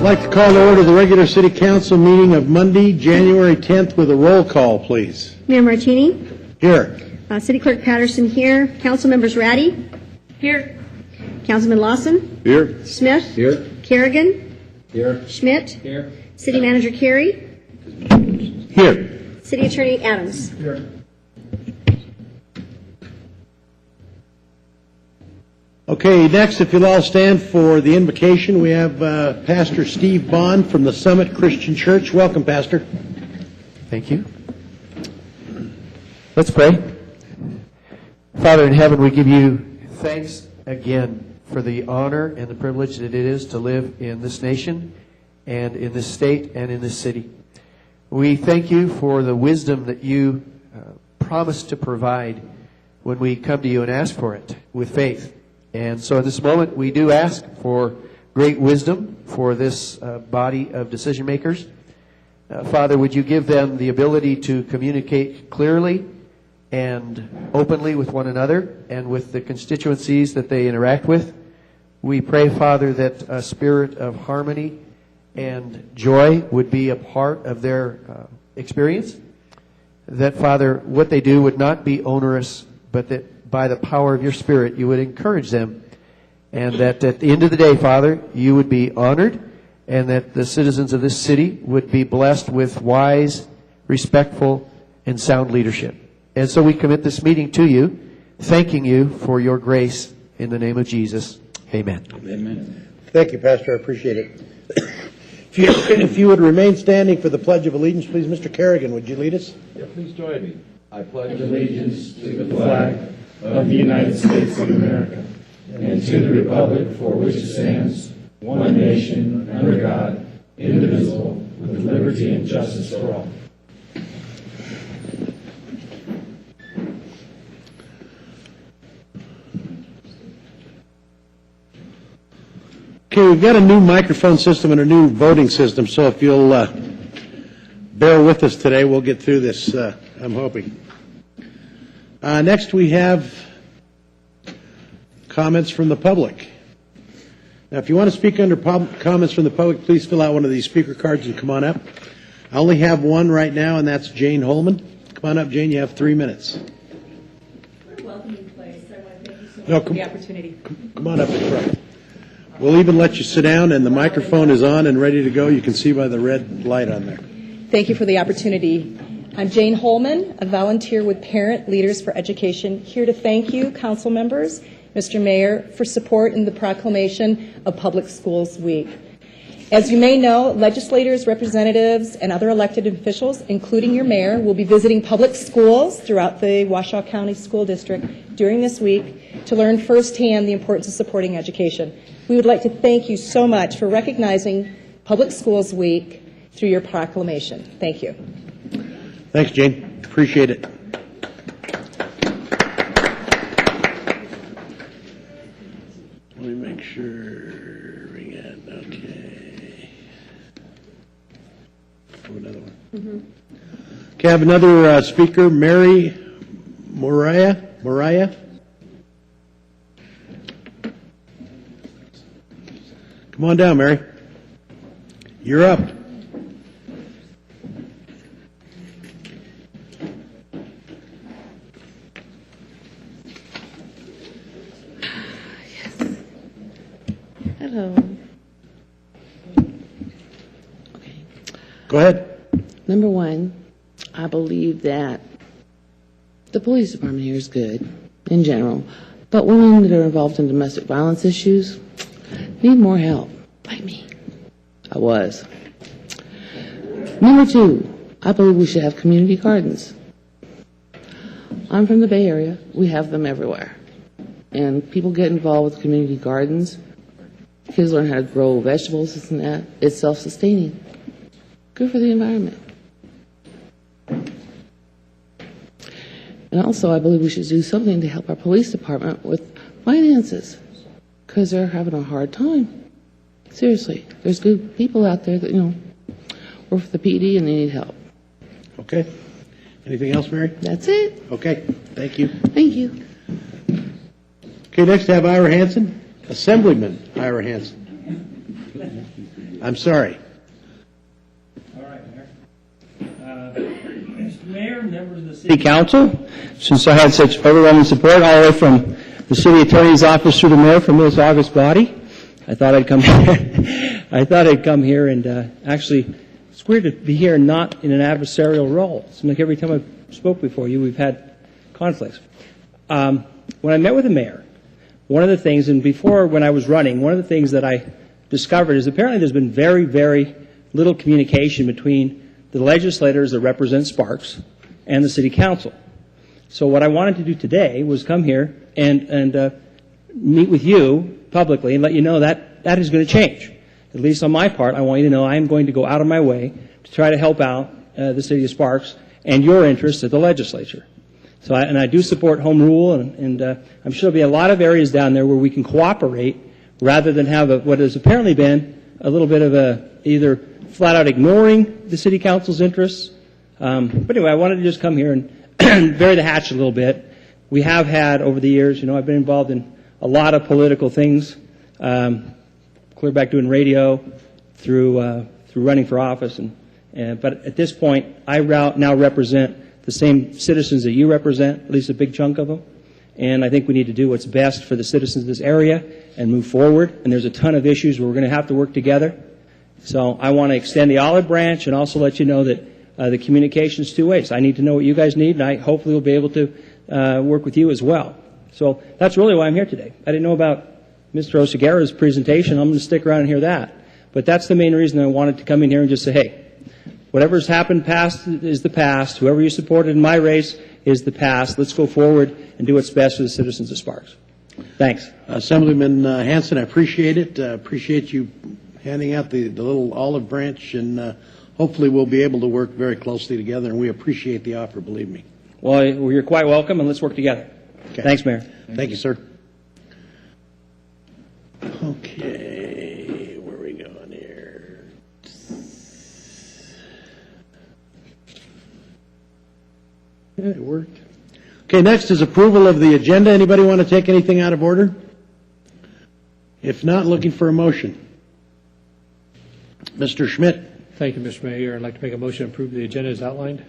like to call to order the regular City Council meeting of Monday, January 10th with a roll call, please. Mayor Martini? Here. City Clerk Patterson here. Council members Ratty? Here. Councilman Lawson? Here. Smith? Here. Kerrigan? Here. Schmidt? Here. City Manager Carey? Here. City Attorney Adams? Here. Okay, next, if you'll all stand for the invocation, we have Pastor Steve Bond from the Summit Christian Church. Welcome, Pastor. Thank you. Let's pray. Father in heaven, we give you thanks again for the honor and the privilege that it is to live in this nation and in this state and in this city. We thank you for the wisdom that you promise to provide when we come to you and ask for it with faith. And so in this moment, we do ask for great wisdom for this body of decision makers. Father, would you give them the ability to communicate clearly and openly with one another and with the constituencies that they interact with. We pray, Father, that a spirit of harmony and joy would be a part of their experience. That, Father, what they do would not be onerous, but that by the power of your Spirit, you would encourage them. And that at the end of the day, Father, you would be honored, and that the citizens of this city would be blessed with wise, respectful, and sound leadership. And so we commit this meeting to you, thanking you for your grace in the name of Jesus. Amen. Amen. Thank you, Pastor. I appreciate it. If you would remain standing for the Pledge of Allegiance, please, Mr. Kerrigan, would you lead us? Yeah, please join me. I pledge allegiance to the flag of the United States of America and to the republic for which it stands, one nation, under God, indivisible, with liberty and justice for all. Okay, we've got a new microphone system and a new voting system, so if you'll bear with us today, we'll get through this, I'm hoping. Next, we have comments from the public. Now, if you want to speak under comments from the public, please fill out one of these speaker cards and come on up. I only have one right now, and that's Jane Holman. Come on up, Jane. You have 3 minutes. We're welcoming place. I want to thank you so much No, for the opportunity. Come on up in front. We'll even let you sit down, and the microphone is on and ready to go. You can see by the red light on there. Thank you for the opportunity. I'm Jane Holman, a volunteer with Parent Leaders for Education, here to thank you, council members, Mr. Mayor, for support in the proclamation of Public Schools Week. As you may know, legislators, representatives, and other elected officials, including your mayor, will be visiting public schools throughout the Washoe County School District during this week to learn firsthand the importance of supporting education. We would like to thank you so much for recognizing Public Schools Week through your proclamation. Thank you. Thanks, Jane. Appreciate it. Let me make sure we got, okay. Oh, another one. Mm-hmm. Okay, I have another speaker, Mary Moriah. Come on down, Mary. You're up. Hello. Okay. Go ahead. Number one, I believe that the police department here is good in general, but women that are involved in domestic violence issues need more help, like me. I was. Number two, I believe we should have community gardens. I'm from the Bay Area. We have them everywhere. And people get involved with community gardens. Kids learn how to grow vegetables, this and that. It's self-sustaining. Good for the environment. And also, I believe we should do something to help our police department with finances, because they're having a hard time. Seriously, there's good people out there that, work for the PD and they need help. Okay. Anything else, Mary? That's it. Okay. Thank you. Thank you. Okay, next I have Ira Hansen, Assemblyman Ira Hansen. I'm sorry. All right, Mayor. Mr. Mayor, members of the City Council, since I had such overwhelming support all the way from the City Attorney's Office through the Mayor from this August body, I thought I'd come here. I thought I'd come here and actually, it's weird to be here and not in an adversarial role. It seems like every time I've spoke before you, we've had conflicts. When I met with the mayor, one of the things, and before when I was running, one of the things that I discovered is apparently there's been very, very little communication between the legislators that represent Sparks and the City Council. So what I wanted to do today was come here and meet with you publicly and let you know that that is going to change. At least on my part, I want you to know I am going to go out of my way to try to help out the City of Sparks and your interests at the legislature. So I do support home rule, and I'm sure there'll be a lot of areas down there where we can cooperate rather than have what has apparently been a little bit of either flat out ignoring the City Council's interests. But anyway, I wanted to just come here and bury the hatchet a little bit. We have had over the years, I've been involved in a lot of political things, clear back doing radio, through running for office, but at this point, I now represent the same citizens that you represent, at least a big chunk of them, and I think we need to do what's best for the citizens of this area and move forward. And there's a ton of issues where we're going to have to work together. So I want to extend the olive branch and also let you know that the communication is two ways. I need to know what you guys need, and I hopefully will be able to work with you as well. So that's really why I'm here today. I didn't know about Mr. Oseguera's presentation. I'm going to stick around and hear that. But that's the main reason I wanted to come in here and just say, hey, whatever's happened past is the past. Whoever you supported in my race is the past. Let's go forward and do what's best for the citizens of Sparks. Thanks. Assemblyman Hanson, I appreciate it. Appreciate you handing out the little olive branch, and hopefully we'll be able to work very closely together, and we appreciate the offer, believe me. Well, you're quite welcome, and let's work together. Okay. Thanks, Mayor. Thank you, sir. Okay, where are we going here? It worked. Okay, next is approval of the agenda. Anybody want to take anything out of order? If not, looking for a motion. Mr. Schmidt. Thank you, Mr. Mayor. I'd like to make a motion to approve the agenda as outlined.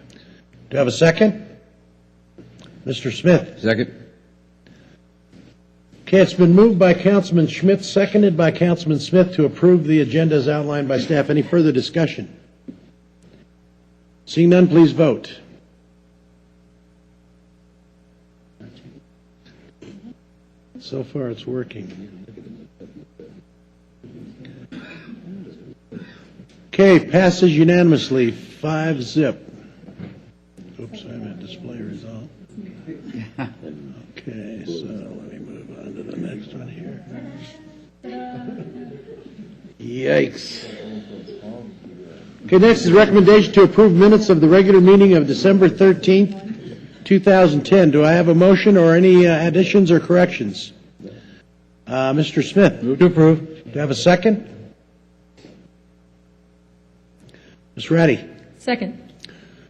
Do I have a second? Mr. Smith. Second. Okay, it's been moved by Councilman Schmidt, seconded by Councilman Smith to approve the agenda as outlined by staff. Any further discussion? Seeing none, please vote. So far, it's working. Okay, passes unanimously, 5-0. Oops, I have a display result. Okay, so let me move on to the next one here. Yikes. Okay, next is recommendation to approve minutes of the regular meeting of December 13th, 2010. Do I have a motion or any additions or corrections? Mr. Smith. Move to approve. Do I have a second? Ms. Ratty. Second.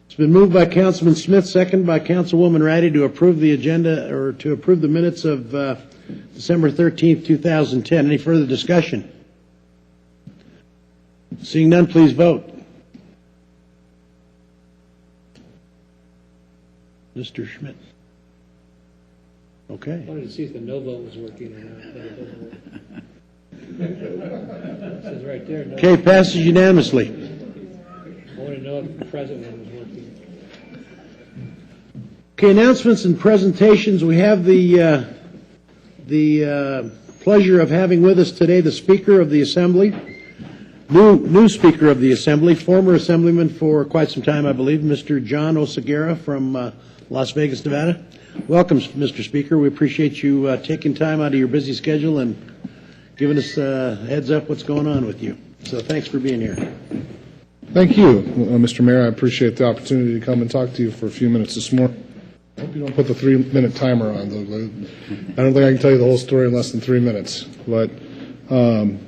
It's been moved by Councilman Smith, seconded by Councilwoman Ratty to approve the agenda or to approve the minutes of December 13th, 2010. Any further discussion? Seeing none, please vote. Mr. Schmidt. Okay. I wanted to see if the no vote was working or not, but it doesn't work. It says right there, no. Okay, passes unanimously. I want to know if the present one was working. Okay, announcements and presentations. We have the pleasure of having with us today the Speaker of the Assembly, new Speaker of the Assembly, former Assemblyman for quite some time, I believe, Mr. John Oseguera from Las Vegas, Nevada. Welcome, Mr. Speaker. We appreciate you taking time out of your busy schedule and giving us a heads up what's going on with you. So thanks for being here. Thank you, Mr. Mayor. I appreciate the opportunity to come and talk to you for a few minutes this morning. I hope you don't put the 3-minute timer on, though. I don't think I can tell you the whole story in less than 3 minutes. But, one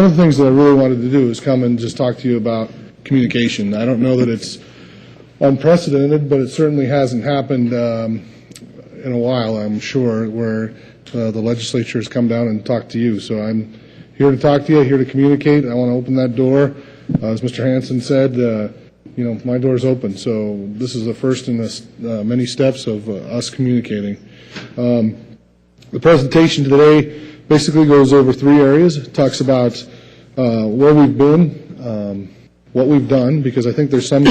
of the things that I really wanted to do is come and just talk to you about communication. I don't know that it's unprecedented, but it certainly hasn't happened in a while, I'm sure, where the legislature has come down and talked to you. So I'm here to talk to you, here to communicate. I want to open that door. As Mr. Hanson said, my door is open. So this is the first in this many steps of us communicating. The presentation today basically goes over 3 areas. It talks about where we've been, what we've done, because I think there's some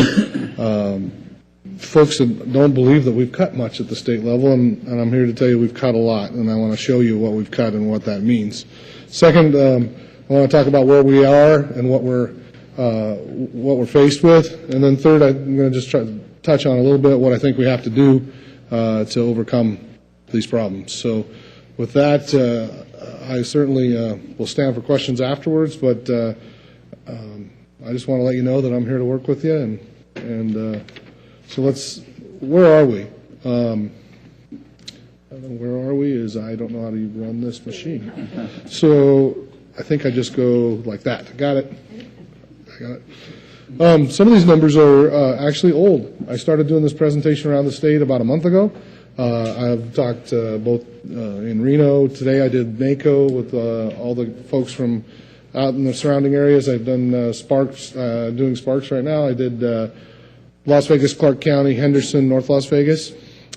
folks that don't believe that we've cut much at the state level, and I'm here to tell you we've cut a lot, and I want to show you what we've cut and what that means. Second, I want to talk about where we are and what we're faced with, and then third, I'm going to just try to touch on a little bit what I think we have to do to overcome these problems. So, with that, I certainly will stand for questions afterwards, but I just want to let you know that I'm here to work with you, and so where are we? Where are we is I don't know how to run this machine. So I think I just go like that. Got it? I got it. Some of these numbers are actually old. I started doing this presentation around the state about a month ago. I've talked both in Reno. Today I did NACO with all the folks from out in the surrounding areas. I've done Sparks, doing Sparks right now. I did Las Vegas, Clark County, Henderson, North Las Vegas.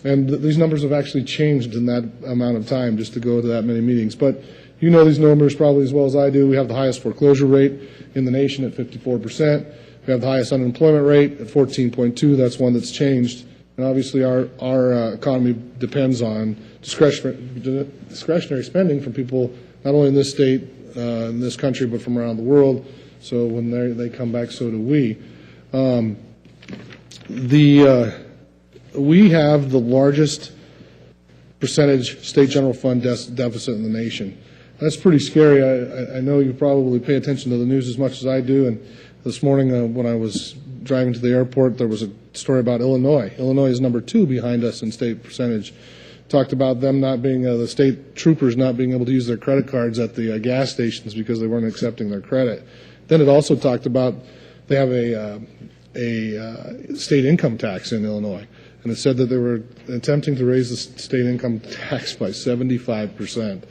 And these numbers have actually changed in that amount of time just to go to that many meetings. But you know these numbers probably as well as I do. We have the highest foreclosure rate in the nation at 54%. We have the highest unemployment rate at 14.2. That's one that's changed. And obviously our economy depends on discretionary spending from people not only in this state, in this country, but from around the world. So when they come back, so do we. We have the largest percentage state general fund deficit in the nation. That's pretty scary. I know you probably pay attention to the news as much as I do. And this morning when I was driving to the airport, there was a story about Illinois. Illinois is number 2 behind us in state percentage. Talked about them not being, the state troopers not being able to use their credit cards at the gas stations because they weren't accepting their credit. Then it also talked about they have a state income tax in Illinois. And it said that they were attempting to raise the state income tax by 75%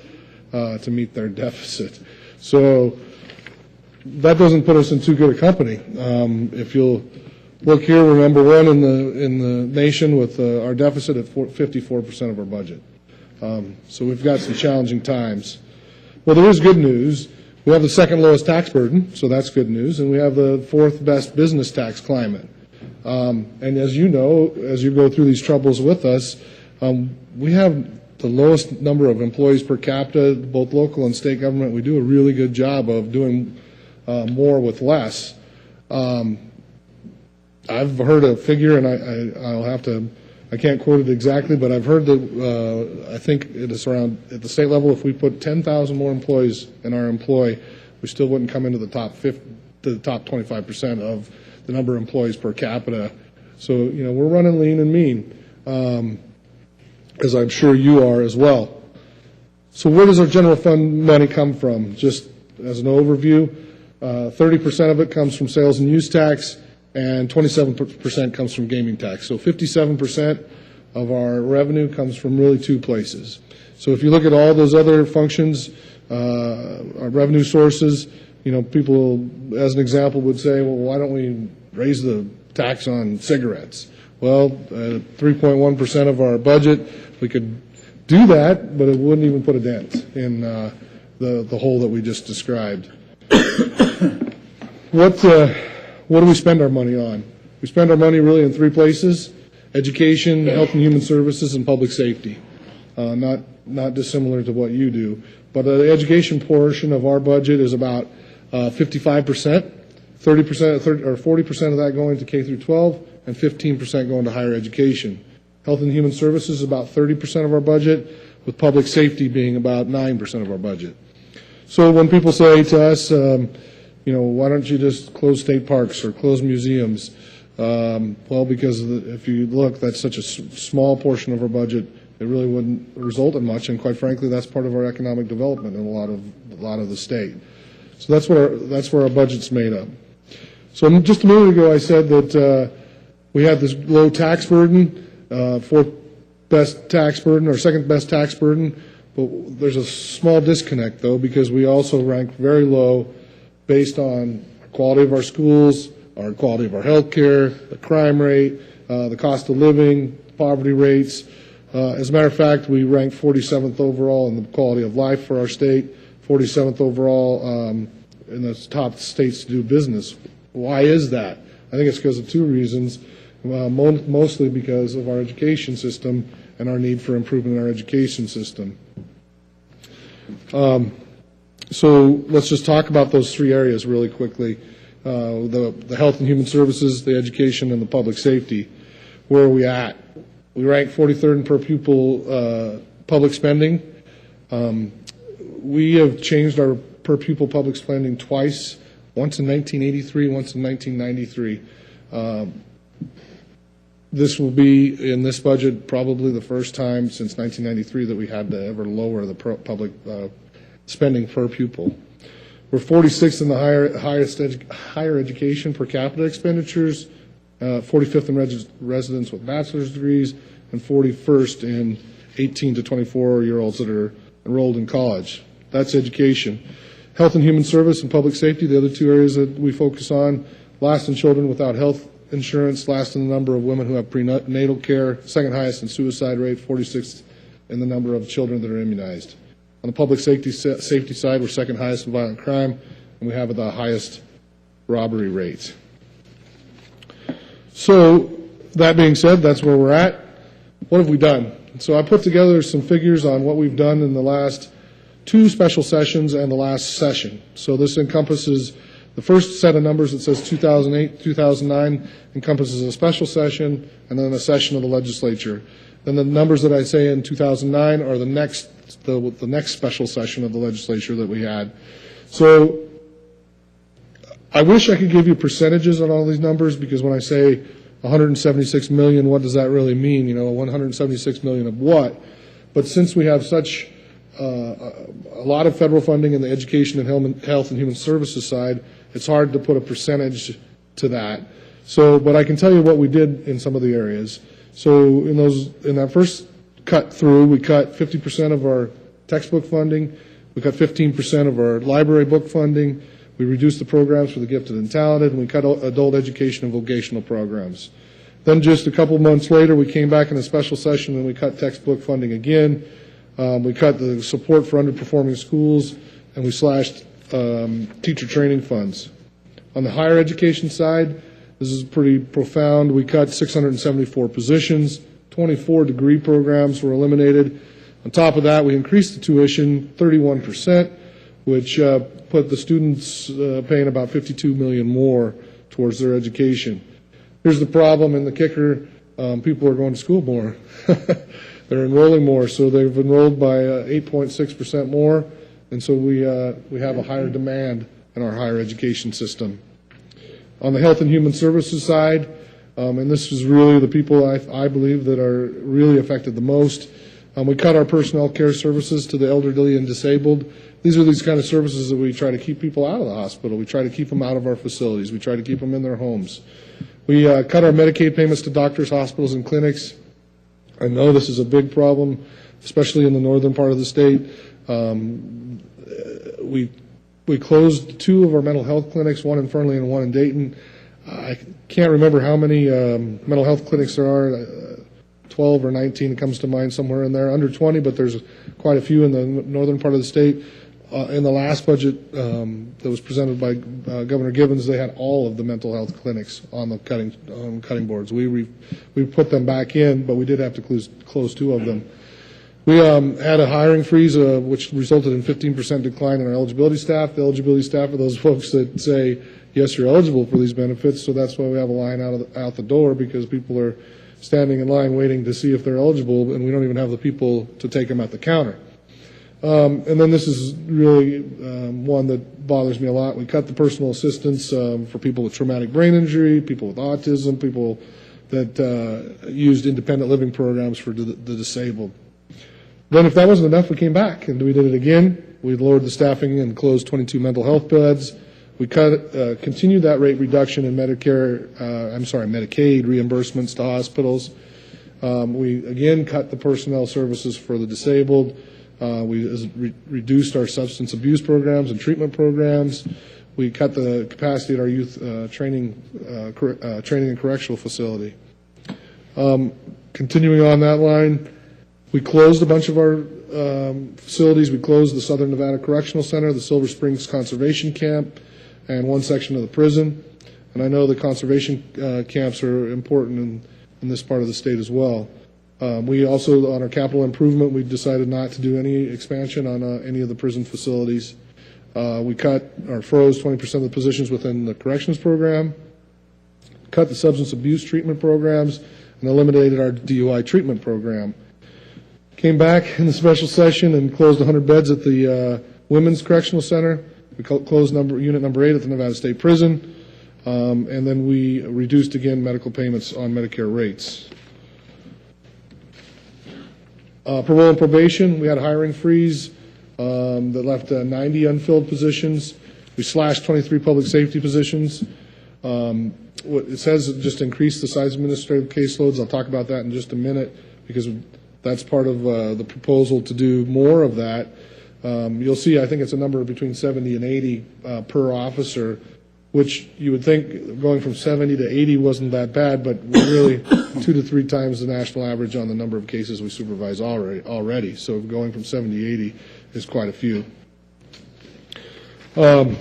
to meet their deficit. So that doesn't put us in too good a company. If you'll look here, we're number 1 in the nation with our deficit at 54% of our budget. So we've got some challenging times. Well, there is good news. We have the second lowest tax burden, so that's good news, and we have the 4th best business tax climate. And as you know, as you go through these troubles with us, we have the lowest number of employees per capita, both local and state government. We do a really good job of doing more with less. I've heard a figure, and I can't quote it exactly, but I've heard that I think it is around, at the state level, if we put 10,000 more employees in our employ, we still wouldn't come into the top 25% of the number of employees per capita. So, we're running lean and mean, as I'm sure you are as well. So where does our general fund money come from? Just as an overview, 30% of it comes from sales and use tax, and 27% comes from gaming tax. So 57% of our revenue comes from really 2 places. So if you look at all those other functions, our revenue sources, people, as an example, would say, well, why don't we raise the tax on cigarettes? Well, 3.1% of our budget, we could do that, but it wouldn't even put a dent in the hole that we just described. What do we spend our money on? We spend our money really in 3 places: education, health and human services, and public safety. Not dissimilar to what you do. But the education portion of our budget is about 55%, 30% or 40% of that going to K through 12, and 15% going to higher education. Health and human services is about 30% of our budget, with public safety being about 9% of our budget. So when people say to us, why don't you just close state parks or close museums? Well, because if you look, that's such a small portion of our budget, it really wouldn't result in much. And quite frankly, that's part of our economic development in a lot of the state. So that's where our budget's made up. So just a minute ago, I said that we had this low tax burden, 4th best tax burden or 2nd best tax burden. But there's a small disconnect, though, because we also rank very low based on the quality of our schools, our quality of our health care, the crime rate, the cost of living, poverty rates. As a matter of fact, we rank 47th overall in the quality of life for our state, 47th overall in the top states to do business. Why is that? I think it's because of two reasons, mostly because of our education system and our need for improvement in our education system. So let's just talk about those three areas really quickly. The health and human services, the education, and the public safety. Where are we at? We rank 43rd in per pupil public spending. We have changed our per pupil public spending twice, once in 1983, once in 1993. This will be, in this budget, probably the first time since 1993 that we had to ever lower the public spending per pupil. We're 46th in the higher education per capita expenditures, 45th in residents with bachelor's degrees, and 41st in 18 to 24-year-olds that are enrolled in college. That's education. Health and human service and public safety, the other two areas that we focus on. Last in children without health insurance, last in the number of women who have prenatal care, second highest in suicide rate, 46th in the number of children that are immunized. On the public safety side, we're second highest in violent crime, and we have the highest robbery rates. So that being said, that's where we're at. What have we done? So I put together some figures on what we've done in the last two special sessions and the last session. So this encompasses the first set of numbers that says 2008, 2009 encompasses a special session and then a session of the legislature. Then the numbers that I say in 2009 are the next special session of the legislature that we had. So I wish I could give you percentages on all these numbers, because when I say 176 million, what does that really mean? 176 million of what? But since we have such a lot of federal funding in the education and health and human services side, it's hard to put a percentage to that. So, but I can tell you what we did in some of the areas. So in that first cut through, we cut 50% of our textbook funding, we cut 15% of our library book funding, we reduced the programs for the gifted and talented, and we cut adult education and vocational programs. Then just a couple months later, we came back in a special session and we cut textbook funding again. We cut the support for underperforming schools, and we slashed teacher training funds. On the higher education side, this is pretty profound. We cut 674 positions, 24 degree programs were eliminated. On top of that, we increased the tuition 31%, which put the students paying about $52 million more towards their education. Here's the problem and the kicker: people are going to school more. They're enrolling more, so they've enrolled by 8.6% more, and so we have a higher demand in our higher education system. On the health and human services side, and this is really the people I believe that are really affected the most, we cut our personnel care services to the elderly and disabled. These are these kind of services that we try to keep people out of the hospital. We try to keep them out of our facilities. We try to keep them in their homes. We cut our Medicaid payments to doctors, hospitals, and clinics. I know this is a big problem, especially in the northern part of the state. We closed two of our mental health clinics, one in Fernley and one in Dayton. I can't remember how many mental health clinics there are, 12 or 19 comes to mind, somewhere in there, under 20, but there's quite a few in the northern part of the state. In the last budget that was presented by Governor Givens, they had all of the mental health clinics on the cutting boards. We put them back in, but we did have to close two of them. We had a hiring freeze, which resulted in 15% decline in our eligibility staff. The eligibility staff are those folks that say, yes, you're eligible for these benefits, so that's why we have a line out the door, because people are standing in line waiting to see if they're eligible, and we don't even have the people to take them at the counter. And then this is really one that bothers me a lot. We cut the personal assistance for people with traumatic brain injury, people with autism, people that used independent living programs for the disabled. Then if that wasn't enough, we came back and we did it again. We lowered the staffing and closed 22 mental health beds. We continued that rate reduction in Medicaid reimbursements to hospitals. We again cut the personnel services for the disabled. We reduced our substance abuse programs and treatment programs. We cut the capacity at our youth training and correctional facility. Continuing on that line, we closed a bunch of our facilities. We closed the Southern Nevada Correctional Center, the Silver Springs Conservation Camp, and one section of the prison. And I know the conservation camps are important in this part of the state as well. We also, on our capital improvement, we decided not to do any expansion on any of the prison facilities. We cut or froze 20% of the positions within the corrections program, cut the substance abuse treatment programs, and eliminated our DUI treatment program. Came back in the special session and closed 100 beds at the Women's Correctional Center. We closed unit number 8 at the Nevada State Prison. And then we reduced again medical payments on Medicare rates. Parole and probation, we had a hiring freeze that left 90 unfilled positions. We slashed 23 public safety positions. What it says it just increased the size of administrative caseloads. I'll talk about that in just a minute because that's part of the proposal to do more of that. You'll see, I think it's a number between 70 and 80 per officer, which you would think going from 70 to 80 wasn't that bad, but we're really 2 to 3 times the national average on the number of cases we supervise already. So going from 70 to 80 is quite a few. That's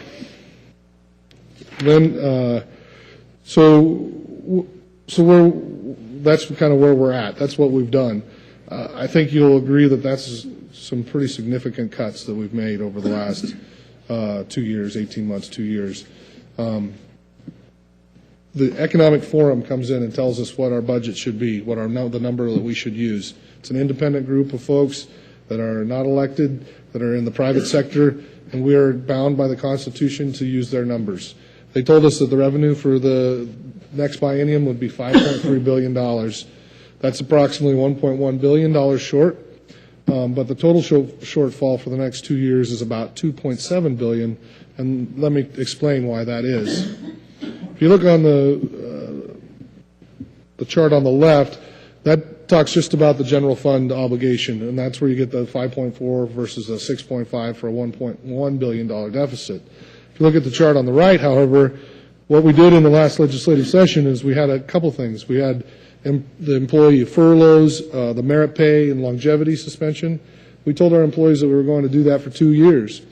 kind of where we're at. That's what we've done. I think you'll agree that that's some pretty significant cuts that we've made over the last 2 years, 18 months, 2 years. The Economic Forum comes in and tells us what our budget should be, what the number that we should use. It's an independent group of folks that are not elected, that are in the private sector, and we are bound by the Constitution to use their numbers. They told us that the revenue for the next biennium would be $5.3 billion. That's approximately $1.1 billion short, but the total shortfall for the next 2 years is about $2.7 billion, and let me explain why that is. If you look on the chart on the left, that talks just about the general fund obligation, and that's where you get the 5.4 versus a 6.5 for a $1.1 billion deficit. If you look at the chart on the right, however, what we did in the last legislative session is we had a couple things. We had the employee furloughs, the merit pay and longevity suspension. We told our employees that we were going to do that for 2 years.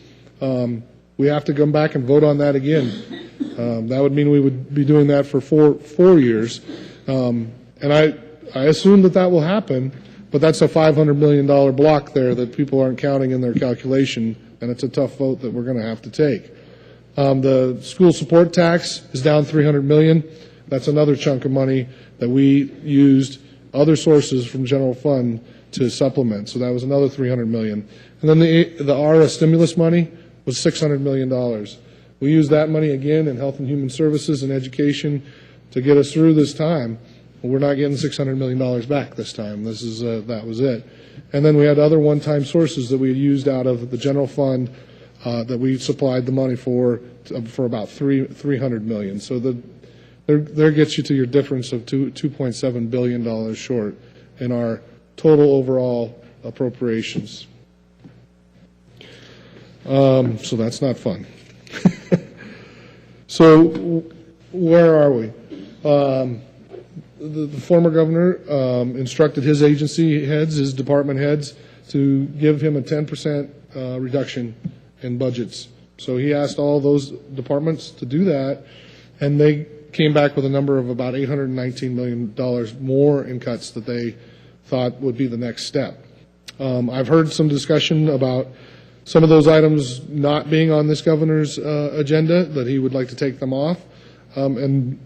We have to come back and vote on that again. That would mean we would be doing that for four years. And I assume that will happen, but that's a $500 million block there that people aren't counting in their calculation, and it's a tough vote that we're going to have to take. The school support tax is down $300 million. That's another chunk of money that we used other sources from general fund to supplement. So that was another $300 million. And then the ARA stimulus money was $600 million. We used that money again in health and human services and education to get us through this time. We're not getting $600 million back this time. That was it. And then we had other one-time sources that we had used out of the general fund that we supplied the money for about $300 million. So there gets you to your difference of $2.7 billion short in our total overall appropriations. So that's not fun. So where are we? The former governor instructed his agency heads, his department heads, to give him a 10% reduction in budgets. So he asked all those departments to do that, and they came back with a number of about $819 million more in cuts that they thought would be the next step. I've heard some discussion about some of those items not being on this governor's agenda, that he would like to take them off. And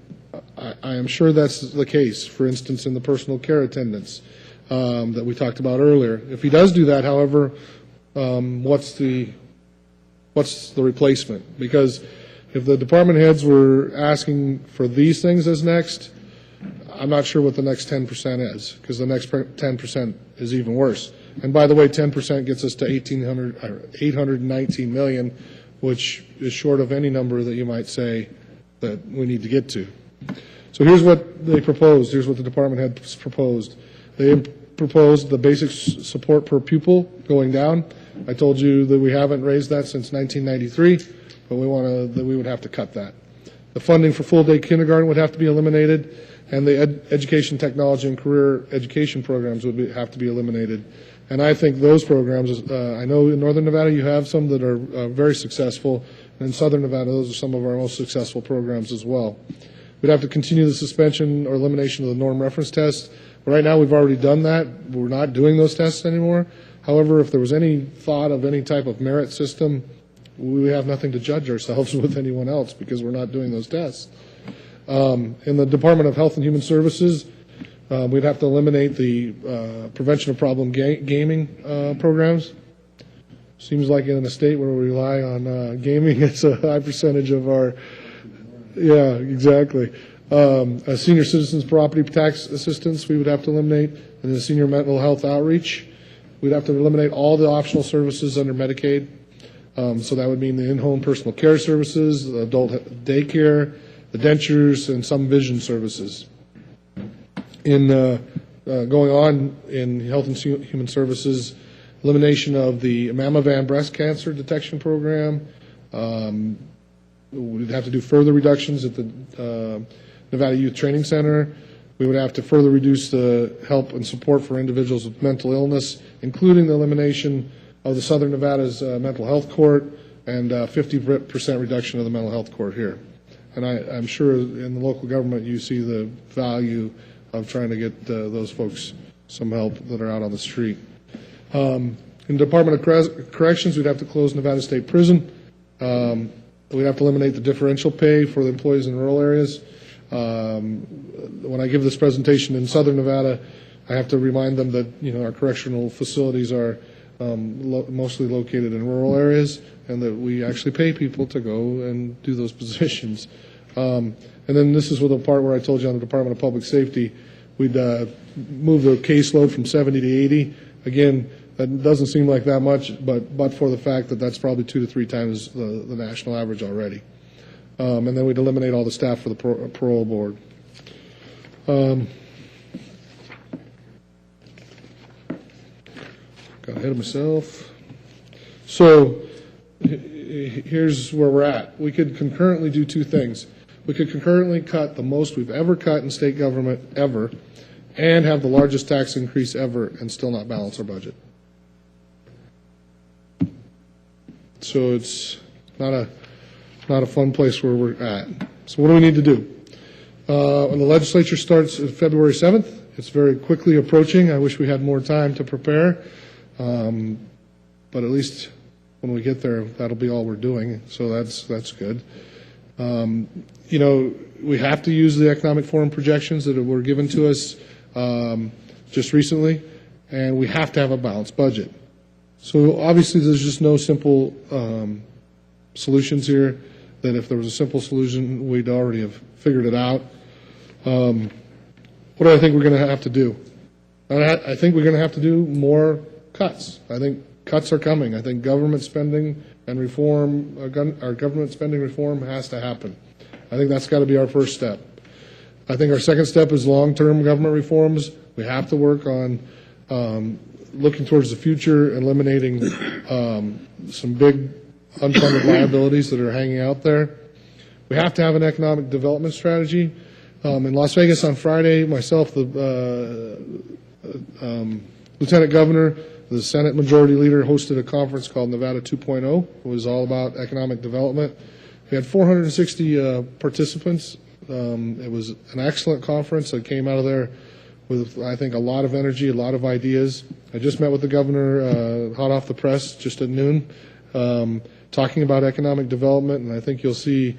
I am sure that's the case, for instance, in the personal care attendants that we talked about earlier. If he does do that, however, what's the replacement? Because if the department heads were asking for these things as next, I'm not sure what the next 10% is, because the next 10% is even worse. And by the way, 10% gets us to $819 million, which is short of any number that you might say that we need to get to. So here's what they proposed. Here's what the department heads proposed. They proposed the basic support per pupil going down. I told you that we haven't raised that since 1993, but we would have to cut that. The funding for full-day kindergarten would have to be eliminated, and the education technology and career education programs would have to be eliminated. And I think those programs, I know in Northern Nevada you have some that are very successful, and in Southern Nevada those are some of our most successful programs as well. We'd have to continue the suspension or elimination of the norm reference test. Right now we've already done that. We're not doing those tests anymore. However, if there was any thought of any type of merit system, we have nothing to judge ourselves with anyone else because we're not doing those tests. In the Department of Health and Human Services, we'd have to eliminate the prevention of problem gaming programs. Seems like in a state where we rely on gaming, it's a high percentage of our, yeah, exactly. Senior citizens property tax assistance we would have to eliminate, and the senior mental health outreach. We'd have to eliminate all the optional services under Medicaid. So that would mean the in-home personal care services, the adult daycare, the dentures, and some vision services. In going on in Health and Human Services, elimination of the Mammovan breast cancer detection program. We'd have to do further reductions at the Nevada Youth Training Center. We would have to further reduce the help and support for individuals with mental illness, including the elimination of the Southern Nevada's mental health court and 50% reduction of the mental health court here. And I'm sure in the local government you see the value of trying to get those folks some help that are out on the street. In the Department of Corrections, we'd have to close Nevada State Prison. We'd have to eliminate the differential pay for the employees in rural areas. When I give this presentation in Southern Nevada, I have to remind them that our correctional facilities are mostly located in rural areas, and that we actually pay people to go and do those positions. And then this is the part where I told you on the Department of Public Safety, we'd move the caseload from 70 to 80. Again, that doesn't seem like that much, but for the fact that that's probably 2 to 3 times the national average already. And then we'd eliminate all the staff for the parole board. Got ahead of myself. So here's where we're at. We could concurrently do 2 things. We could concurrently cut the most we've ever cut in state government ever and have the largest tax increase ever and still not balance our budget. So it's not a fun place where we're at. So what do we need to do? When the legislature starts February 7th, it's very quickly approaching. I wish we had more time to prepare, but at least when we get there, that'll be all we're doing. So that's good. We have to use the economic forum projections that were given to us just recently, and we have to have a balanced budget. So obviously there's just no simple solutions here, that if there was a simple solution, we'd already have figured it out. What do I think we're going to have to do? I think we're going to have to do more cuts. I think cuts are coming. I think government spending and reform, our government spending reform has to happen. I think that's got to be our first step. I think our second step is long-term government reforms. We have to work on looking towards the future, eliminating some big unfunded liabilities that are hanging out there. We have to have an economic development strategy. In Las Vegas on Friday, myself, the Lieutenant Governor, the Senate Majority Leader hosted a conference called Nevada 2.0. It was all about economic development. We had 460 participants. It was an excellent conference. I came out of there with, I think, a lot of energy, a lot of ideas. I just met with the governor hot off the press just at noon, talking about economic development, and I think you'll see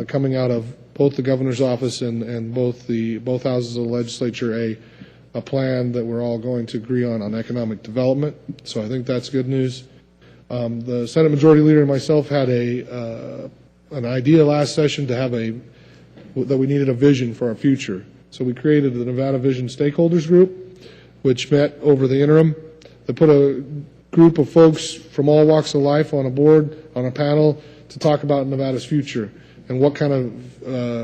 coming out of both the governor's office and both houses of the legislature a plan that we're all going to agree on economic development. So I think that's good news. The Senate Majority Leader and myself had an idea last session to have that we needed a vision for our future. So we created the Nevada Vision Stakeholders Group, which met over the interim. They put a group of folks from all walks of life on a board, on a panel, to talk about Nevada's future and what kind of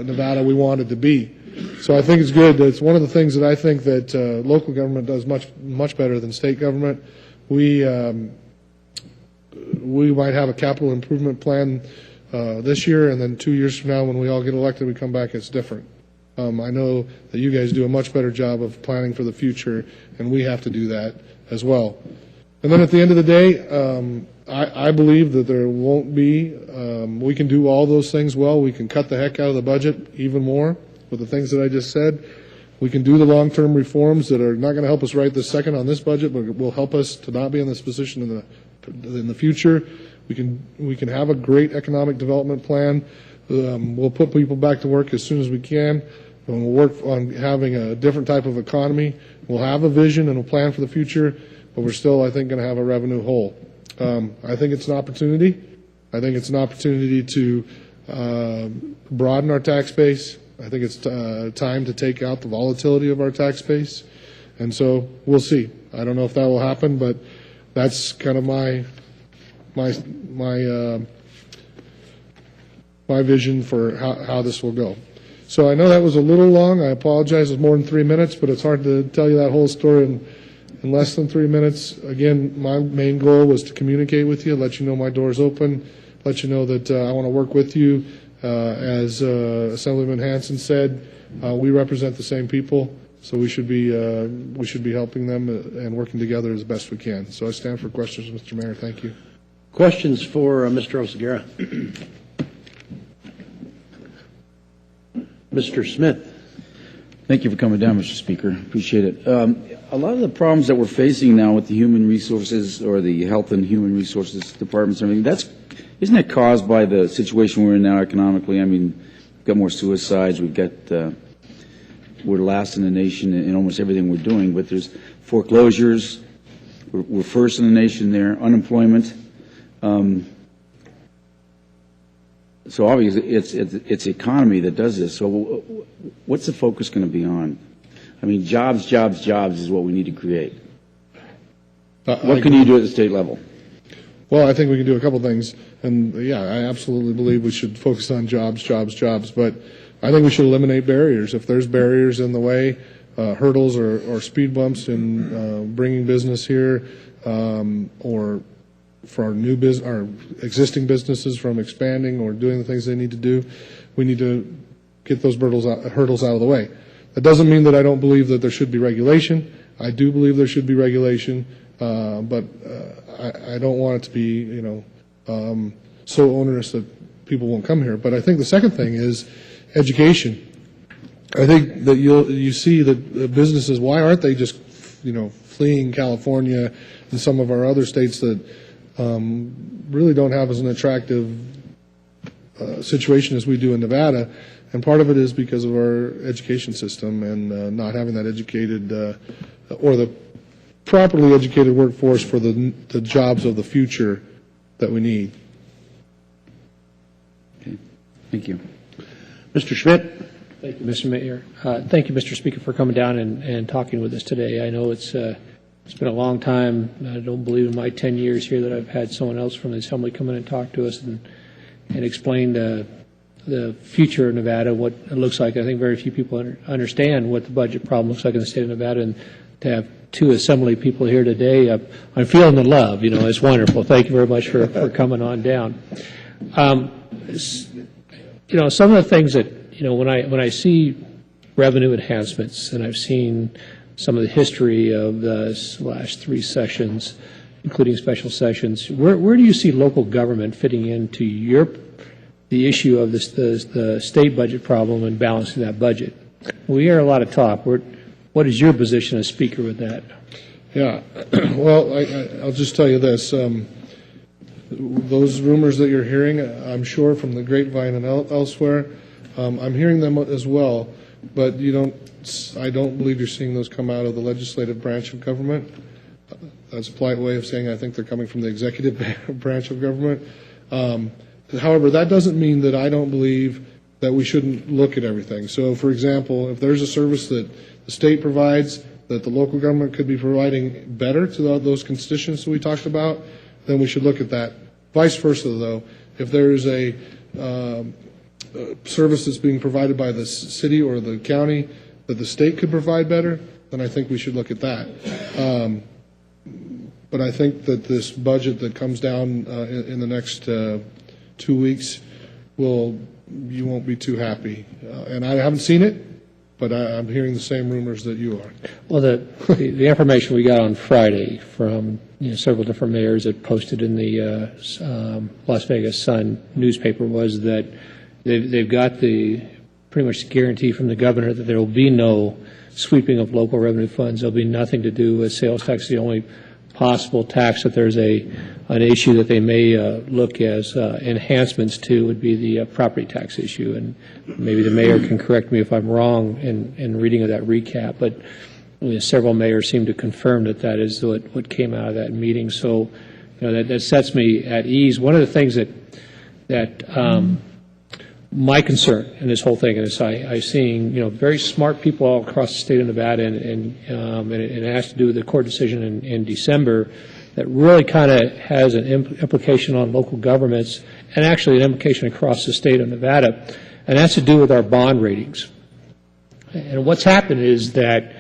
Nevada we wanted to be. So I think it's good. It's one of the things that I think that local government does much better than state government. We might have a capital improvement plan this year, and then 2 years from now, when we all get elected, we come back, it's different. I know that you guys do a much better job of planning for the future, and we have to do that as well. And then at the end of the day, I believe that there won't be, we can do all those things well. We can cut the heck out of the budget even more with the things that I just said. We can do the long-term reforms that are not going to help us right this second on this budget, but will help us to not be in this position in the future. We can have a great economic development plan. We'll put people back to work as soon as we can. And we'll work on having a different type of economy. We'll have a vision and a plan for the future, but we're still, I think, going to have a revenue hole. I think it's an opportunity. I think it's an opportunity to broaden our tax base. I think it's time to take out the volatility of our tax base. And so we'll see. I don't know if that will happen, but that's kind of my vision for how this will go. So I know that was a little long. I apologize. It's more than 3 minutes, but it's hard to tell you that whole story in less than 3 minutes. Again, my main goal was to communicate with you, let you know my door's open, let you know that I want to work with you. As Assemblyman Hansen said, we represent the same people, so we should be helping them and working together as best we can. So I stand for questions, Mr. Mayor. Thank you. Questions for Mr. Oseguera? Mr. Smith. Thank you for coming down, Mr. Speaker. Appreciate it. A lot of the problems that we're facing now with the human resources or the health and human resources departments and everything, isn't that caused by the situation we're in now economically? I mean, we've got more suicides. We're last in the nation in almost everything we're doing, but there's foreclosures. We're first in the nation there. Unemployment. So obviously, it's the economy that does this. So what's the focus going to be on? I mean, jobs is what we need to create. What can you do at the state level? Well, I think we can do a couple things. And, yeah, I absolutely believe we should focus on jobs. But I think we should eliminate barriers. If there's barriers in the way, hurdles or speed bumps in bringing business here or for our existing businesses from expanding or doing the things they need to do, we need to get those hurdles out of the way. That doesn't mean that I don't believe that there should be regulation. I do believe there should be regulation, but I don't want it to be, so onerous that people won't come here. But I think the second thing is education. I think that you see that businesses, why aren't they just, fleeing California and some of our other states that really don't have as an attractive situation as we do in Nevada, and part of it is because of our education system and not having that educated or the properly educated workforce for the jobs of the future that we need. Okay. Thank you. Mr. Schmidt. Thank you, Mr. Mayor. Thank you, Mr. Speaker, for coming down and talking with us today. I know it's been a long time. I don't believe in my 10 years here that I've had someone else from the Assembly come in and talk to us and explain the future of Nevada, what it looks like. I think very few people understand what the budget problem looks like in the state of Nevada, and to have two Assembly people here today, I'm feeling the love. It's wonderful. Thank you very much for coming on down. Some of the things that, when I see revenue enhancements, and I've seen some of the history of the last 3 sessions, including special sessions, where do you see local government fitting into the issue of the state budget problem and balancing that budget? We hear a lot of talk. What is your position as Speaker with that? Yeah, well, I'll just tell you this. Those rumors that you're hearing, I'm sure from the grapevine and elsewhere, I'm hearing them as well, but I don't believe you're seeing those come out of the legislative branch of government. That's a polite way of saying I think they're coming from the executive branch of government. However, that doesn't mean that I don't believe that we shouldn't look at everything. So, for example, if there's a service that the state provides that the local government could be providing better to those constituents that we talked about, then we should look at that. Vice versa, though, if there is a services being provided by the city or the county that the state could provide better, then I think we should look at that. But I think that this budget that comes down in the next 2 weeks you won't be too happy. And I haven't seen it, but I'm hearing the same rumors that you are. Well, the information we got on Friday from several different mayors that posted in the Las Vegas Sun newspaper was that they've got the pretty much guarantee from the governor that there will be no sweeping of local revenue funds. There'll be nothing to do with sales tax. The only possible tax that there's an issue that they may look as enhancements to would be the property tax issue. And maybe the mayor can correct me if I'm wrong in reading of that recap, but several mayors seem to confirm that is what came out of that meeting. So that sets me at ease. One of the things that my concern in this whole thing is I'm seeing very smart people all across the state of Nevada, and it has to do with the court decision in December that really kind of has an implication on local governments and actually an implication across the state of Nevada, and that's to do with our bond ratings. And what's happened is that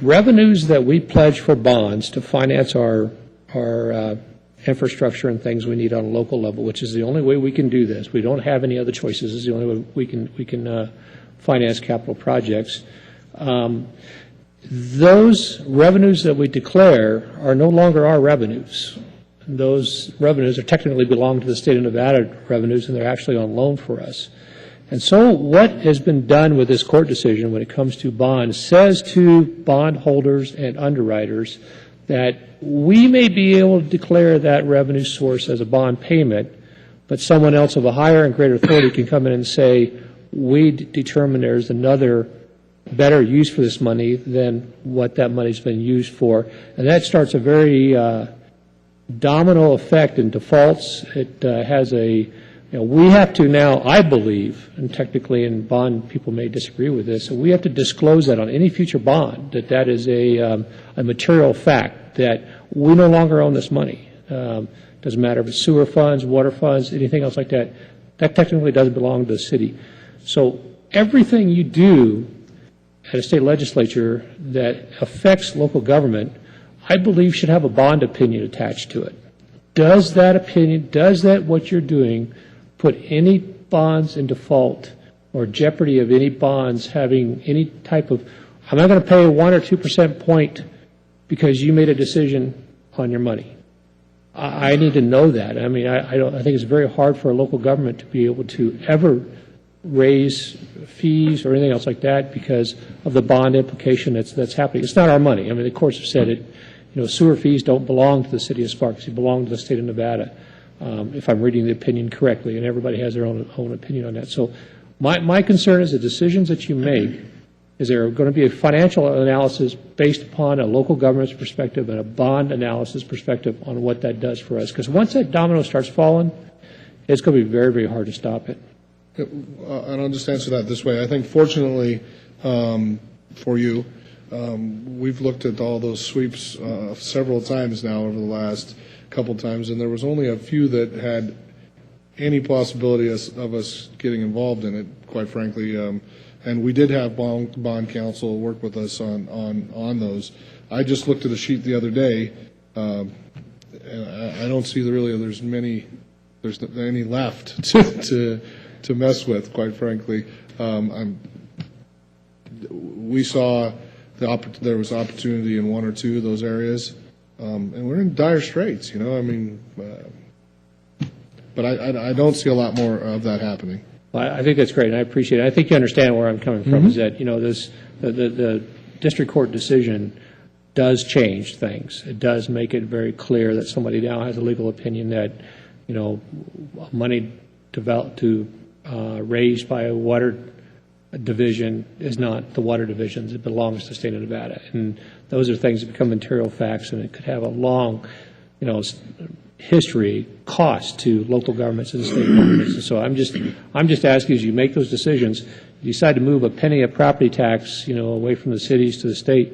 revenues that we pledge for bonds to finance our infrastructure and things we need on a local level, which is the only way we can do this. We don't have any other choices. This is the only way we can finance capital projects. Those revenues that we declare are no longer our revenues. Those revenues are technically belong to the state of Nevada revenues, and they're actually on loan for us. And so what has been done with this court decision when it comes to bonds says to bondholders and underwriters that we may be able to declare that revenue source as a bond payment, but someone else of a higher and greater authority can come in and say, we determine there's another better use for this money than what that money's been used for. And that starts a very domino effect in defaults. It has we have to now, I believe, and technically in bond people may disagree with this, so we have to disclose that on any future bond, that is a material fact, that we no longer own this money. Doesn't matter if it's sewer funds, water funds, anything else like that. That technically doesn't belong to the city. So everything you do at a state legislature that affects local government, I believe should have a bond opinion attached to it. Does that opinion, does that what you're doing put any bonds in default or jeopardy of any bonds having any type of, I'm not going to pay a 1 or 2% point because you made a decision on your money. I need to know that. I mean, I think it's very hard for a local government to be able to ever raise fees or anything else like that because of the bond implication that's happening. It's not our money. I mean, the courts have said it. Sewer fees don't belong to the city of Sparks. They belong to the state of Nevada. If I'm reading the opinion correctly, and everybody has their own opinion on that. So my concern is the decisions that you make, is there going to be a financial analysis based upon a local government's perspective and a bond analysis perspective on what that does for us? Because once that domino starts falling, it's going to be very, very hard to stop it. And I'll just answer that this way. I think fortunately for you, we've looked at all those sweeps several times now over the last couple times, and there was only a few that had any possibility of us getting involved in it, quite frankly. And we did have bond counsel work with us on those. I just looked at a sheet the other day, and I don't see there's any left to mess with, quite frankly. We saw there was opportunity in 1 or 2 of those areas. And we're in dire straits, but I don't see a lot more of that happening. Well, I think that's great, and I appreciate it. I think you understand where I'm coming from, is that, the district court decision does change things. It does make it very clear that somebody now has a legal opinion that, money raised by a water division is not the water division's. It belongs to the state of Nevada. And those are things that become material facts, and it could have a long, history cost to local governments and state governments. And so I'm just asking, as you make those decisions, you decide to move a penny of property tax, away from the cities to the state,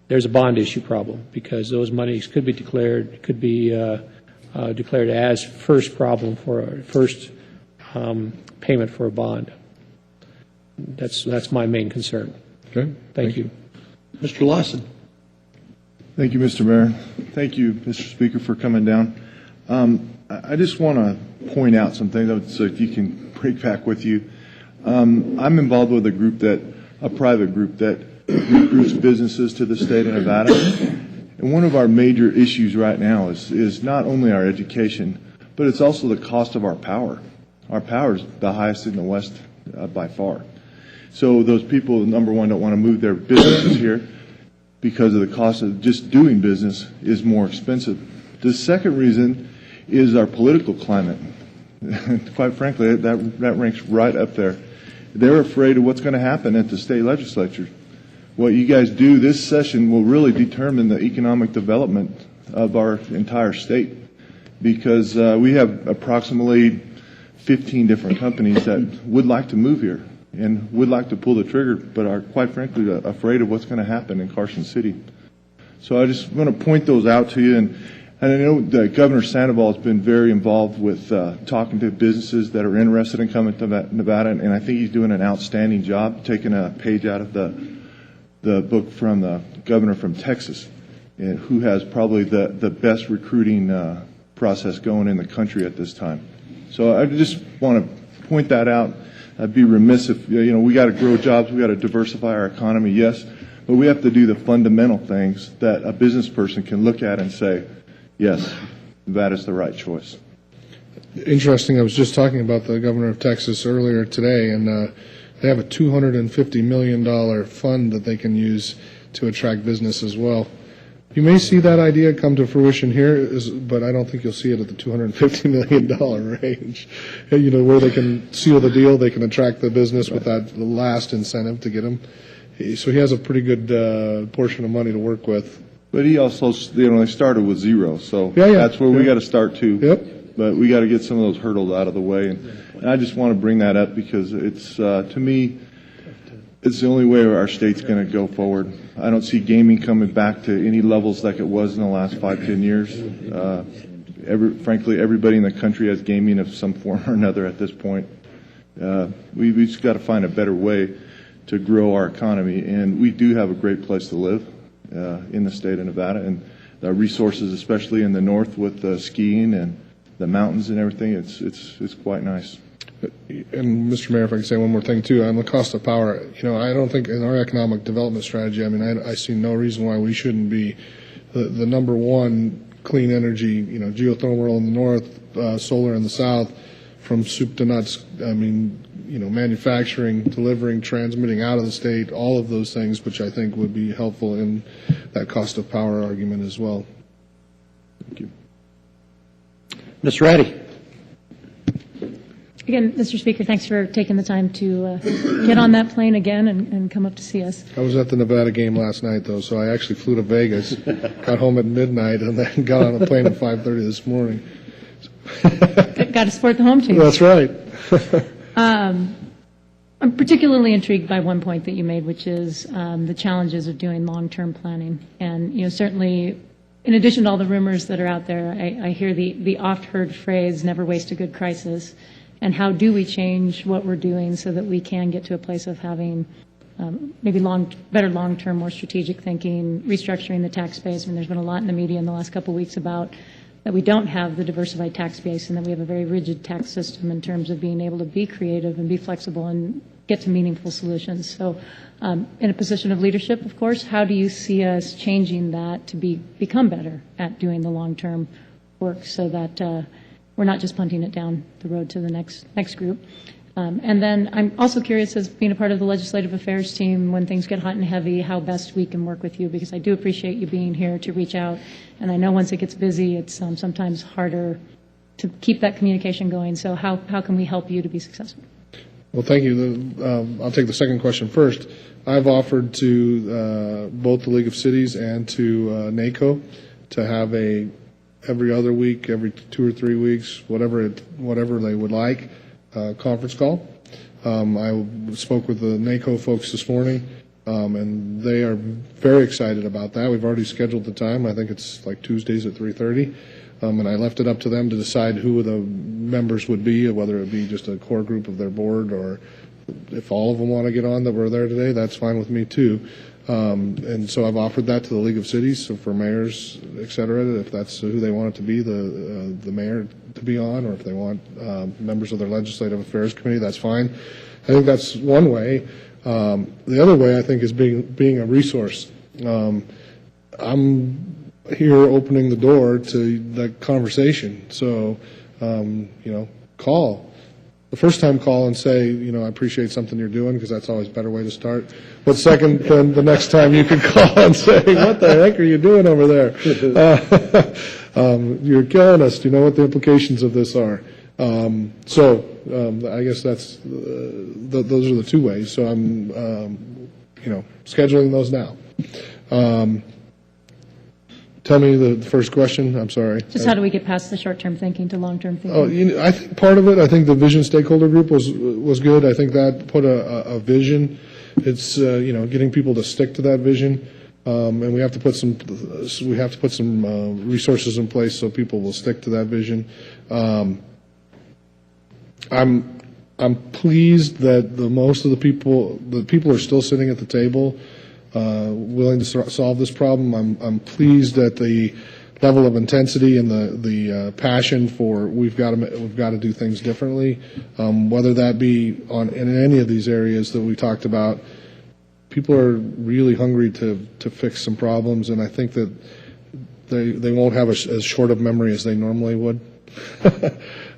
there's a bond issue problem because those monies could be declared as first problem for first payment for a bond. That's my main concern. Okay. Thank you. Mr. Lawson. Thank you, Mr. Mayor. Thank you, Mr. Speaker, for coming down. I just want to point out some things, so if you can bring back with you. I'm involved with a private group that recruits businesses to the state of Nevada. And one of our major issues right now is not only our education, but it's also the cost of our power. Our power is the highest in the West by far. So those people, number one, don't want to move their businesses here because of the cost of just doing business is more expensive. The second reason is our political climate. Quite frankly, that ranks right up there. They're afraid of what's going to happen at the state legislature. What you guys do this session will really determine the economic development of our entire state, because we have approximately 15 different companies that would like to move here and would like to pull the trigger, but are quite frankly afraid of what's going to happen in Carson City. So I just want to point those out to you. And I know that Governor Sandoval has been very involved with talking to businesses that are interested in coming to Nevada, and I think he's doing an outstanding job, taking a page out of the book from the governor from Texas, who has probably the best recruiting process going in the country at this time. So I just want to point that out. I'd be remiss if, we got to grow jobs, we got to diversify our economy, yes, but we have to do the fundamental things that a business person can look at and say, yes, that is the right choice. Interesting. I was just talking about the governor of Texas earlier today, and they have a $250 million fund that they can use to attract business as well. You may see that idea come to fruition here, but I don't think you'll see it at the $250 million range. Where they can seal the deal, they can attract the business with that last incentive to get them. So he has a pretty good portion of money to work with. But he also, they started with zero, so Yeah. that's where we got to start too. Yep. But we got to get some of those hurdles out of the way, and I just want to bring that up because it's to me, it's the only way our state's going to go forward. I don't see gaming coming back to any levels like it was in the last 5-10 years. Frankly, everybody in the country has gaming of some form or another at this point. We've just got to find a better way to grow our economy, and we do have a great place to live in the state of Nevada, and the resources, especially in the north with the skiing and the mountains and everything, it's quite nice. And Mr. Mayor, if I could say one more thing too, on the cost of power, I don't think in our economic development strategy, I see no reason why we shouldn't be the number one clean energy, geothermal in the north, solar in the south, from soup to nuts. Manufacturing, delivering, transmitting out of the state, all of those things, which I think would be helpful in that cost of power argument as well. Thank you. Ms. Ratty. Again, Mr. Speaker, thanks for taking the time to get on that plane again and come up to see us. I was at the Nevada game last night, though, so I actually flew to Vegas, got home at midnight, and then got on a plane at 5:30 this morning. Got to support the home team. That's right. I'm particularly intrigued by one point that you made, which is the challenges of doing long-term planning. And, certainly, in addition to all the rumors that are out there, I hear the oft-heard phrase, never waste a good crisis. And how do we change what we're doing so that we can get to a place of having maybe better long-term, more strategic thinking, restructuring the tax base? There's been a lot in the media in the last couple of weeks about that we don't have the diversified tax base and that we have a very rigid tax system in terms of being able to be creative and be flexible and get to meaningful solutions. So in a position of leadership, of course, how do you see us changing that to become better at doing the long-term work so that we're not just punting it down the road to the next group? And then I'm also curious, as being a part of the legislative affairs team, when things get hot and heavy, how best we can work with you, because I do appreciate you being here to reach out. And I know once it gets busy, it's sometimes harder to keep that communication going. So how can we help you to be successful? Well, thank you. I'll take the second question first. I've offered to both the League of Cities and to NACO to have every other week, every 2 or 3 weeks, whatever they would like, conference call. I spoke with the NACO folks this morning, and they are very excited about that. We've already scheduled the time. I think it's like Tuesdays at 3:30. and I left it up to them to decide who the members would be, whether it be just a core group of their board, or if all of them want to get on that were there today, that's fine with me too. And so I've offered that to the League of Cities, so for mayors, et cetera, if that's who they want it to be, the mayor to be on, or if they want members of their Legislative Affairs Committee, that's fine. I think that's one way. The other way, I think, is being a resource. I'm here opening the door to that conversation. So, call. The first time, call and say, I appreciate something you're doing, because that's always a better way to start. But second, then the next time you can call and say, what the heck are you doing over there? You're killing us. Do you know what the implications of this are? I guess that's those are the two ways. So I'm, scheduling those now. Tell me the first question. I'm sorry. Just how do we get past the short-term thinking to long-term thinking? Oh, I think part of it, I think the vision stakeholder group was good. I think that put a vision. It's getting people to stick to that vision, and we have to put some resources in place so people will stick to that vision. I'm pleased that most of the people are still sitting at the table, willing to solve this problem. I'm pleased at the level of intensity and the passion for we've got to do things differently, whether that be in any of these areas that we talked about. People are really hungry to fix some problems, and I think that they won't have as short of memory as they normally would.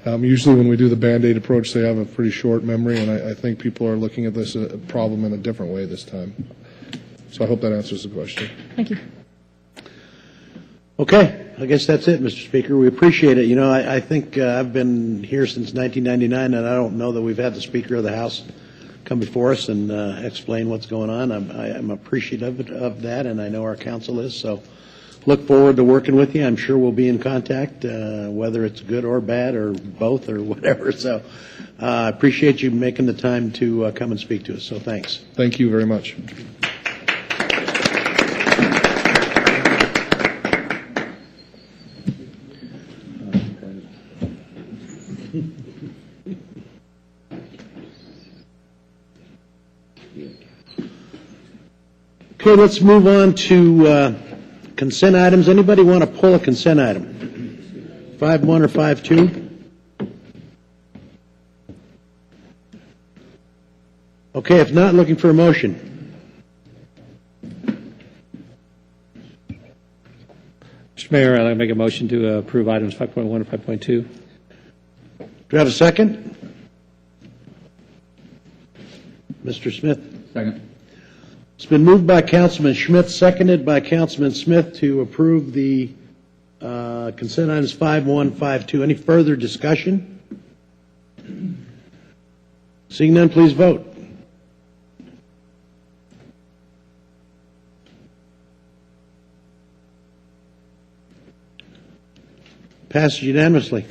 Usually when we do the Band-Aid approach, they have a pretty short memory, and I think people are looking at this problem in a different way this time. So I hope that answers the question. Thank you. Okay, I guess that's it, Mr. Speaker. We appreciate it. I think I've been here since 1999, and I don't know that we've had the Speaker of the House come before us and explain what's going on. I'm appreciative of that, and I know our council is. So look forward to working with you. I'm sure we'll be in contact, whether it's good or bad or both or whatever. So I appreciate you making the time to come and speak to us. So thanks. Thank you very much. Okay, let's move on to consent items. Anybody want to pull a consent item? 5.1 or 5.2? Okay, if not, looking for a motion. Mr. Mayor, I'd like to make a motion to approve items 5.1 and 5.2. Do you have a second? Mr. Smith? Second. It's been moved by Councilman Schmidt, seconded by Councilman Smith to approve the consent items 5.1, 5.2. Any further discussion? Seeing none, please vote. Passes unanimously.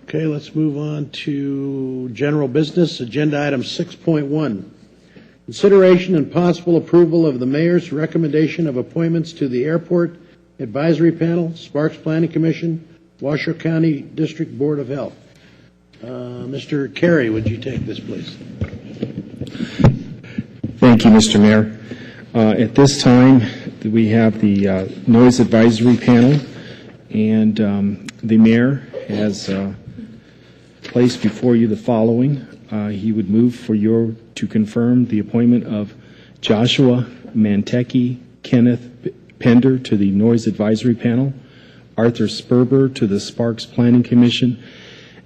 Okay, let's move on to general business. Agenda item 6.1. Consideration and possible approval of the mayor's recommendation of appointments to the Airport Advisory Panel, Sparks Planning Commission, Washoe County District Board of Health. Mr. Carey, would you take this, please? Thank you, Mr. Mayor. At this time, we have the Noise Advisory Panel, and the mayor has placed before you the following. He would move for to confirm the appointment of Joshua Mantecchi, Kenneth Pender to the Noise Advisory Panel, Arthur Sperber to the Sparks Planning Commission,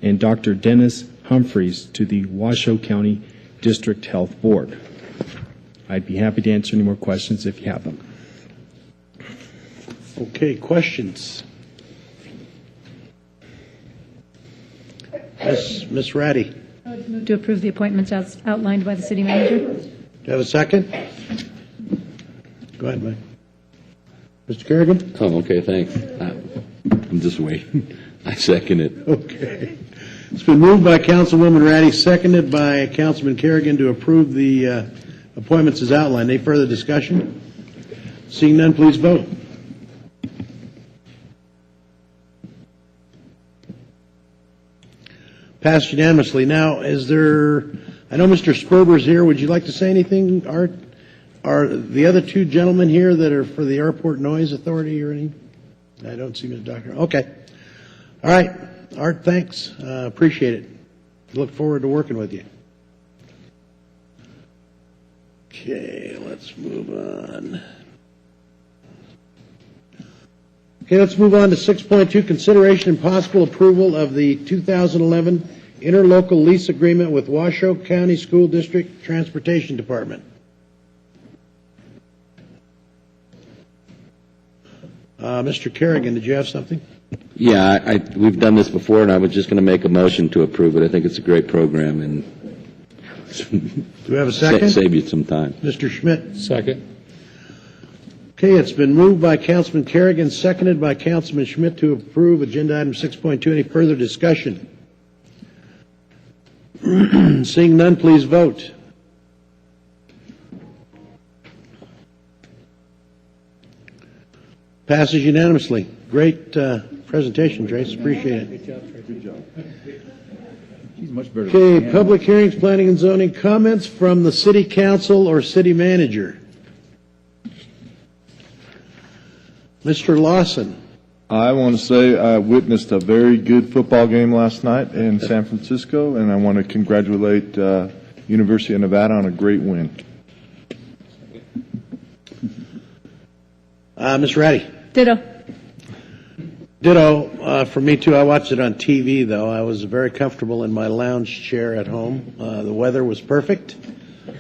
and Dr. Dennis Humphreys to the Washoe County District Health Board. I'd be happy to answer any more questions if you have them. Okay, questions? Ms. Ratty. I would move to approve the appointments as outlined by the city manager. Do you have a second? Go ahead, Mike. Mr. Kerrigan? Oh, okay, thanks. I'm just waiting. I second it. Okay. It's been moved by Councilwoman Ratty, seconded by Councilman Kerrigan to approve the appointments as outlined. Any further discussion? Seeing none, please vote. Passed unanimously. Now, is there, I know Mr. Sperber's here. Would you like to say anything, Art? Are the other two gentlemen here that are for the Airport Noise Authority or anything? I don't see Ms. Doctor. Okay. All right. Art, thanks. Appreciate it. Look forward to working with you. Okay, let's move on. Okay, let's move on to 6.2, consideration and possible approval of the 2011 interlocal lease agreement with Washoe County School District Transportation Department. Mr. Kerrigan, did you have something? Yeah, we've done this before, and I was just going to make a motion to approve it. I think it's a great program, and do we have a second? Save you some time. Mr. Schmidt. Second. Okay, it's been moved by Councilman Kerrigan, seconded by Councilman Schmidt to approve agenda item 6.2. Any further discussion? Seeing none, please vote. Passes unanimously. Great presentation, Trace. Appreciate it. Good job. She's much better. Okay, public hearings, planning and zoning, comments from the city council or city manager. Mr. Lawson. I want to say I witnessed a very good football game last night in San Francisco, and I want to congratulate University of Nevada on a great win. Ms. Ratty. Ditto. Ditto for me, too. I watched it on TV, though. I was very comfortable in my lounge chair at home. The weather was perfect.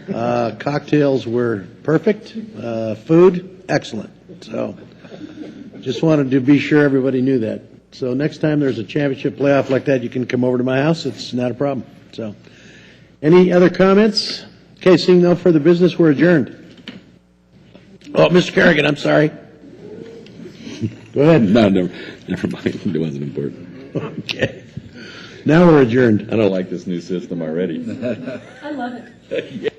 Cocktails were perfect. Food, excellent. So just wanted to be sure everybody knew that. So next time there's a championship playoff like that, you can come over to my house. It's not a problem. So any other comments? Okay, seeing no further business, we're adjourned. Oh, Mr. Kerrigan, I'm sorry. Go ahead. No, never mind. It wasn't important. Okay. Now we're adjourned. I don't like this new system already. I love it.